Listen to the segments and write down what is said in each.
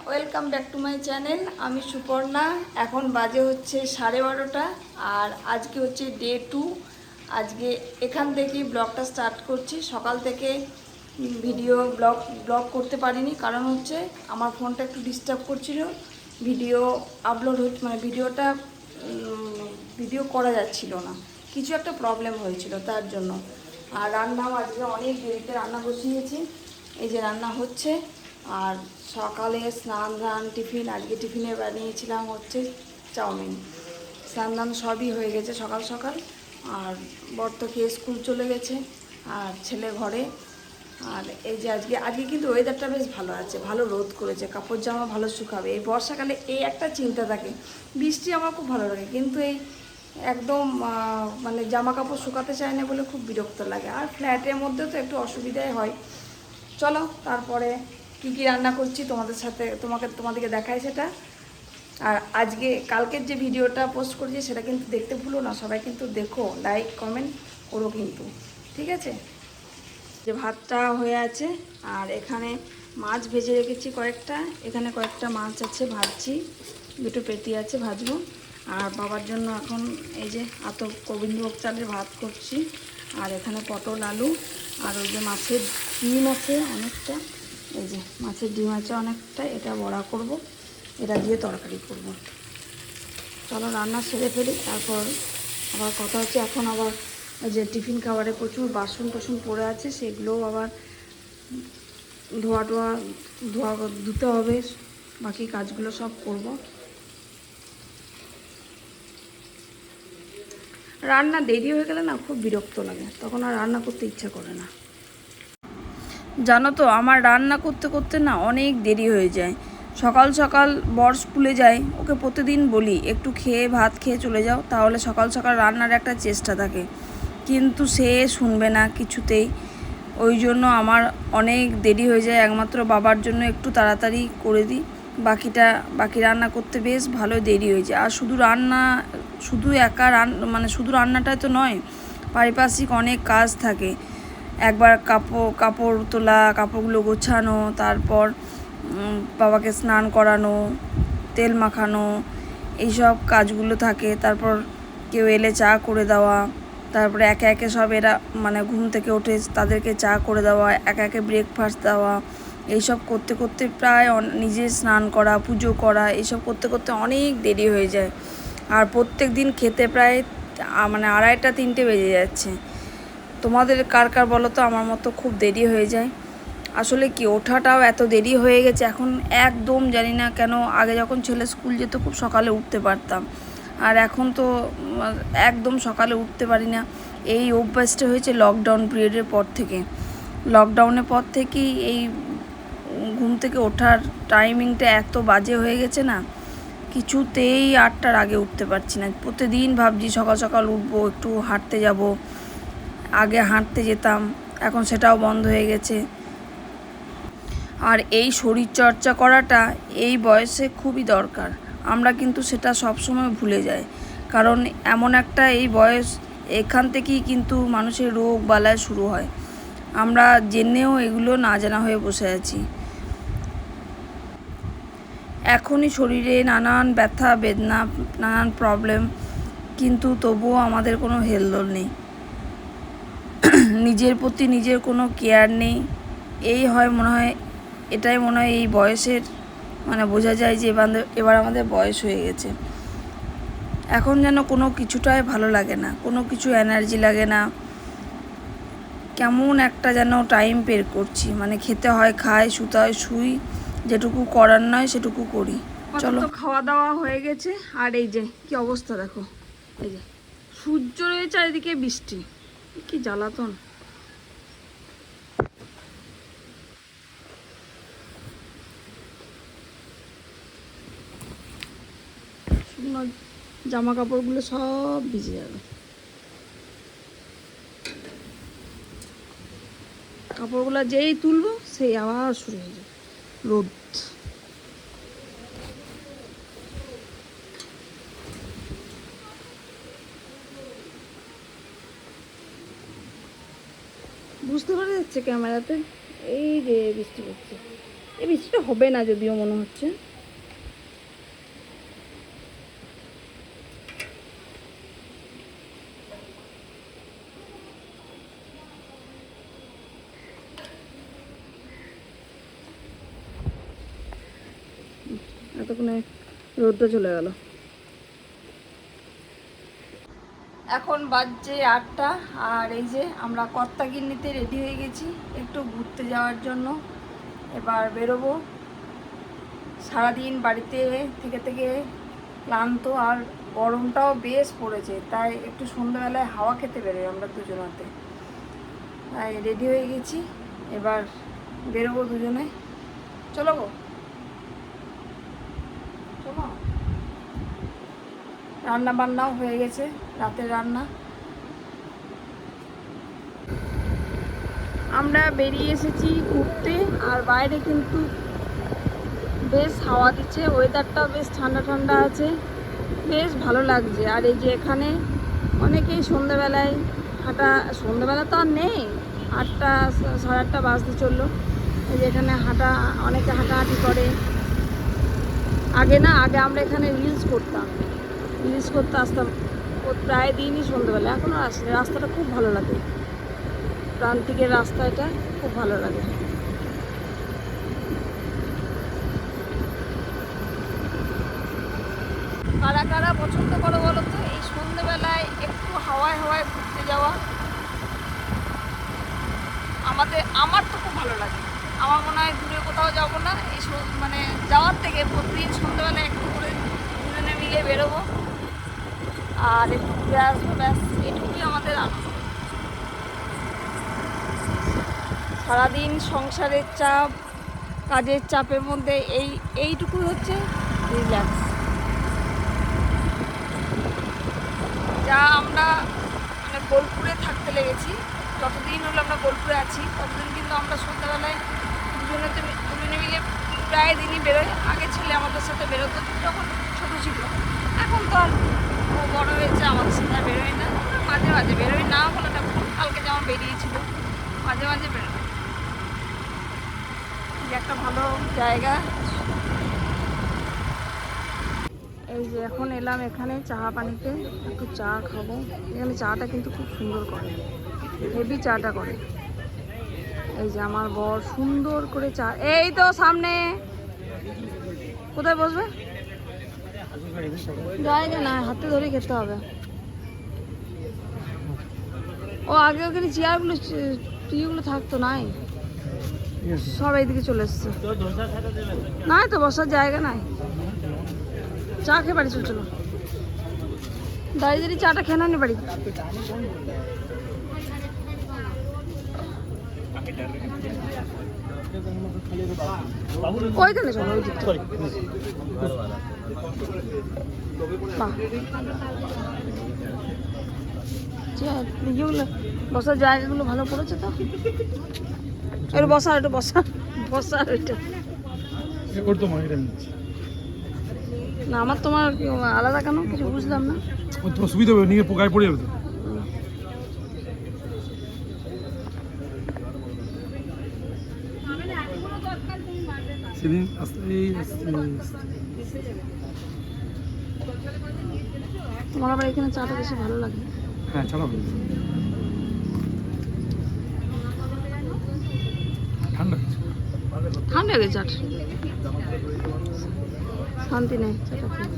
Welcome back to my channel. আমি সুপর্ণা। এখন বাজে হচ্ছে 12:30 আর আজকে হচ্ছে ডে 2। আজকে এখান থেকেই ব্লগটা স্টার্ট করছি। সকাল থেকে ব্লগ করতে পারিনি, কারণ হচ্ছে আমার ফোনটা একটু ডিস্টার্ব করছিল। ভিডিও আপলোড হচ্ছে, মানে ভিডিও করা যাচ্ছিল না, কিছু একটা প্রবলেম হয়েছিল তার জন্য। আর রান্নাও আজকে অনেক দেরিতে রান্না বসিয়েছি। এই যে রান্না হচ্ছে। আর সকালে স্নান টিফিন, আজকে টিফিনে বানিয়েছিলাম হচ্ছে চাউমিন। স্নান সবই হয়ে গেছে সকাল সকাল। আর বর তো খেয়ে স্কুল চলে গেছে, আর ছেলে ঘরে। আর এই যে আজকে কিন্তু ওয়েদারটা বেশ ভালো আছে, ভালো রোদ করেছে, কাপড় জামা ভালো শুকাবে। এই বর্ষাকালে এই একটা চিন্তা থাকে, বৃষ্টি আমার খুব ভালো লাগে, কিন্তু এই একদম মানে জামা কাপড় শুকাতে চায় না বলে খুব বিরক্ত লাগে। আর ফ্ল্যাটের মধ্যে তো একটু অসুবিধাই হয়। চলো তারপরে কি কি রান্না করছি তোমাদেরকে দেখাই সেটা। আর কালকের যে ভিডিওটা পোস্ট করেছি সেটা কিন্তু দেখতে ভুলো না, সবাই কিন্তু দেখো, লাইক কমেন্ট করো কিন্তু, ঠিক আছে? যে ভাতটা হয়ে আছে, আর এখানে মাছ ভেজে রেখেছি কয়েকটা। এখানে কয়েকটা মাছ আছে, ভাজছি। দুটো পেটি আছে, ভাজবো। আর বাবার জন্য এখন এই যে গোবিন্দভোগ চালের ভাত করছি। আর এখানে পটল আলু, আর ওই যে মাছের ডিম আছে অনেকটা। এই যে মাছের ডিম আছে অনেকটা, এটা বড়া করব, এটা দিয়ে তরকারি করব। চলো রান্না সেরে ফেলি, তারপর আবার কথা হচ্ছে। এখন আবার ওই যে টিফিন খাবারে প্রচুর বাসন টাসন পড়ে আছে, সেগুলোও আবার ধুতে হবে। বাকি কাজগুলো সব করব। রান্না দেরি হয়ে গেলে না খুব বিরক্ত লাগে, তখন আর রান্না করতে ইচ্ছা করে না। জানো তো, আমার রান্না করতে করতে না অনেক দেরি হয়ে যায়। সকাল সকাল বর স্কুলে যায়, ওকে প্রতিদিন বলি একটু ভাত খেয়ে চলে যাও, তাহলে সকাল সকাল রান্নার একটা চেষ্টা থাকে, কিন্তু সে শুনবে না কিছুতেই। ওই জন্য আমার অনেক দেরি হয়ে যায়। একমাত্র বাবার জন্য একটু তাড়াতাড়ি করে দিই, বাকি রান্না করতে বেশ ভালো দেরি হয়ে যায়। আর শুধু রান্নাটাই তো নয়, পারিপার্শ্বিক অনেক কাজ থাকে। একবার কাপড় তোলা, কাপড়গুলো গোছানো, তারপর বাবাকে স্নান করানো, তেল মাখানো, এইসব কাজগুলো থাকে। তারপর কেউ এলে চা করে দেওয়া, তারপরে একে একে সব এরা মানে ঘুম থেকে ওঠে, তাদেরকে চা করে দেওয়া, একে একে ব্রেকফাস্ট দেওয়া, এইসব করতে করতে প্রায় নিজে স্নান করা, পুজো করা, এইসব করতে করতে অনেক দেরি হয়ে যায়। আর প্রত্যেক দিন খেতে প্রায় মানে 2:30-3টে বেজে যাচ্ছে। তোমাদের কার বলো তো আমার মতো খুব দেরি হয়ে যায়। আসলে কি, ওঠাটাও এত দেরি হয়ে গেছে এখন, একদম জানি না কেন। আগে যখন ছেলে স্কুল যেত খুব সকালে উঠতে পারতাম, আর এখন তো একদম সকালে উঠতে পারি না। এই অভ্যাসটা হয়েছে লকডাউন পিরিয়ডের পর থেকে। লকডাউনের পর থেকেই এই ঘুম থেকে ওঠার টাইমিংটা এত বাজে হয়ে গেছে না, কিছুতেই 8টার আগে উঠতে পারছি না। প্রতিদিন ভাবছি সকাল সকাল উঠবো, একটু হাঁটতে যাব। আগে হাঁটতে যেতাম, এখন সেটাও বন্ধ হয়ে গেছে। আর এই শরীরচর্চা করাটা এই বয়সে খুবই দরকার, আমরা কিন্তু সেটা সবসময় ভুলে যাই। কারণ এমন একটা এই বয়স, এখান থেকেই কিন্তু মানুষের রোগ বালাই শুরু হয়। আমরা জেনেও এগুলো না জানা হয়ে বসে আছি। এখনই শরীরে নানান ব্যথা বেদনা, নানান প্রবলেম, কিন্তু তবুও আমাদের কোনো হেলদোল নেই, নিজের প্রতি নিজের কোনো কেয়ার নেই। এটাই মনে হয় এই বয়সের মানে বোঝা যায় যে এবার আমাদের বয়স হয়ে গেছে। এখন যেন কোনো কিছুটাই ভালো লাগে না, কোনো কিছু এনার্জি লাগে না, কেমন একটা যেন টাইম বের করছি। মানে খেতে হয় খাই, শুতে হয় শুই, যেটুকু করার নয় সেটুকু করি। চলো, খাওয়া দাওয়া হয়ে গেছে। আর এই যে কি অবস্থা দেখো, এই যে সূর্য রয়েছে, চারিদিকে বৃষ্টি, কি জ্বালাতন। জামা কাপড়গুলো সব ভিজে যাবে, কাপড়গুলো যেই তুলবো সেই আবার শুরু হয়ে যাবে রোদ। বুঝতে পারা যাচ্ছে ক্যামেরাতে, এই যে বৃষ্টি পড়ছে। এই বৃষ্টিটা হবে না যদিও মনে হচ্ছে। এতক্ষণে রোদটা চলে গেল। এখন বাজছে 8টা, আর এই যে আমরা কর্তাগিন্নিতে রেডি হয়ে গেছি একটু ঘুরতে যাওয়ার জন্য। এবার বেরোবো। সারাদিন বাড়িতে থেকে থেকে ক্লান্ত, আর গরমটাও বেশ পড়েছে, তাই একটু সন্ধ্যাবেলায় হাওয়া খেতে বেরোই আমরা দুজনাতে। তাই রেডি হয়ে গেছি, এবার বেরোবো দুজনে। চলো গো, চলো। রান্না বান্নাও হয়ে গেছে, রাতের রান্না। আমরা বেরিয়ে এসেছি ঘুরতে, আর বাইরে কিন্তু বেশ হাওয়া দিচ্ছে, ওয়েদারটাও বেশ ঠান্ডা ঠান্ডা আছে, বেশ ভালো লাগছে। আর এই যে এখানে অনেকেই সন্ধ্যাবেলায় হাঁটা, সন্ধ্যাবেলা তো আর নেই, 8টা 8:30 বাজতে চললো। এই যে এখানে অনেকে হাঁটাহাঁটি করে। আগে আমরা এখানে রিলস করতে আসতাম প্রায় দিনই সন্ধ্যাবেলা। এখনও আসলে রাস্তাটা খুব ভালো লাগে, প্রান্তিকের রাস্তা, এটা খুব ভালো লাগে। কারা কারা পছন্দ করো বলো তো এই সন্ধ্যেবেলায় একটু হাওয়ায় ঘুরতে যাওয়া? আমার তো খুব ভালো লাগে। আমার মনে হয় দূরে কোথাও যাবো না, এই মানে যাওয়ার থেকে প্রতিদিন সন্ধ্যেবেলায় একটু করে দুজনে মিলে বেরোবো আর একটু ঘুরে আসবো, ব্যাস এটুকুই আমাদের আনন্দ। সারাদিন সংসারের চাপ, কাজের চাপের মধ্যে এইটুকুই হচ্ছে রিল্যাক্স। যা আমরা মানে বোলপুরে থাকতে লেগেছি, যতদিন হলো আমরা বোলপুরে আছি ততদিন কিন্তু আমরা সন্ধ্যাবেলায় দুজনে মিলে প্রায় দিনই বেরোই। আগে ছেলে আমাদের সাথে বেরোতো যখন ছোটো ছিল, এখন তো আর বড় হয়েছে, আমাদের সাথে আর বেরোয় না। মাঝে মাঝে বেরোই, না বলাটা কালকে যেমন বেরিয়েছিল, মাঝে মাঝে বেরোয়। একটা ভালো জায়গা। এই যে এখন এলাম এখানে চা পানিতে, একটু চা খাবো। এখানে চাটা কিন্তু খুব সুন্দর করে, হেভি চাটা করে। এই যে আমার বর সুন্দর করে চা, এই তো সামনে। কোথায় বসবে? জায়গা না, হাতে ধরে খেতে হবে। ও আগে ওখানে চেয়ারগুলো টিগুলো থাকতো, নাই, সব এইদিকে চলে এসছে। নাই তো বসার জায়গা নাই, চা খেয়ে বাড়ি চলো। দাঁড়িয়ে চাটা খেয়ে নি বাড়ি। ওইখানে চলো, ওই দিকটা। ইয়েগুলো বসার জায়গাগুলো ভালো পড়েছে তো। একটু বসা ওইটা না, আমার তোমার আলাদা কেন কিছু বুঝলাম না। তোমার সুবিধা হবে, নিয়ে পোকায় পড়ে যাবে তো। সেদিন তোমার আবার এখানে চাটা বেশি ভালো লাগে। হ্যাঁ, চাটা ভালো, ঠান্ডা গেছে চাট, শান্তি নেই চাটা খেয়ে।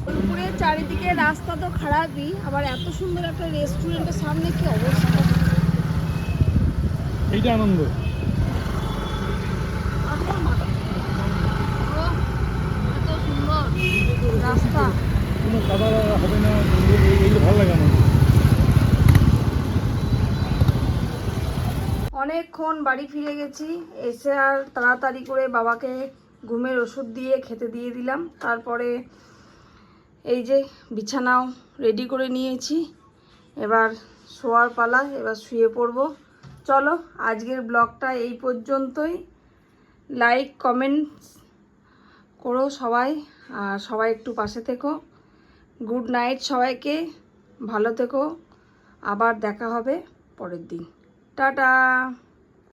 পুকুরের চারিদিকে রাস্তা তো খারাপই, আবার এত সুন্দর একটা রেস্টুরেন্টের সামনে কি অবস্থা। এইটা আনন্দ। এত সুন্দর রাস্তা, কোনো কাদা হবে না, এইগুলো ভালো লাগে আমার। অনেকক্ষণ বাড়ি ফিরে গেছি, এসে আর তাড়াতাড়ি করে বাবাকে ঘুমের ওষুধ দিয়ে খেতে দিয়ে দিলাম। তারপরে এই যে বিছানাও রেডি করে নিয়েছি, এবার শোয়ার পালা, এবার শুয়ে পড়বো। চলো আজকের ব্লগটা এই পর্যন্তই। লাইক কমেন্টস করো সবাই, আর সবাই একটু পাশে থেকো। গুড নাইট সবাইকে, ভালো থেকো, আবার দেখা হবে পরের দিন। টাটা।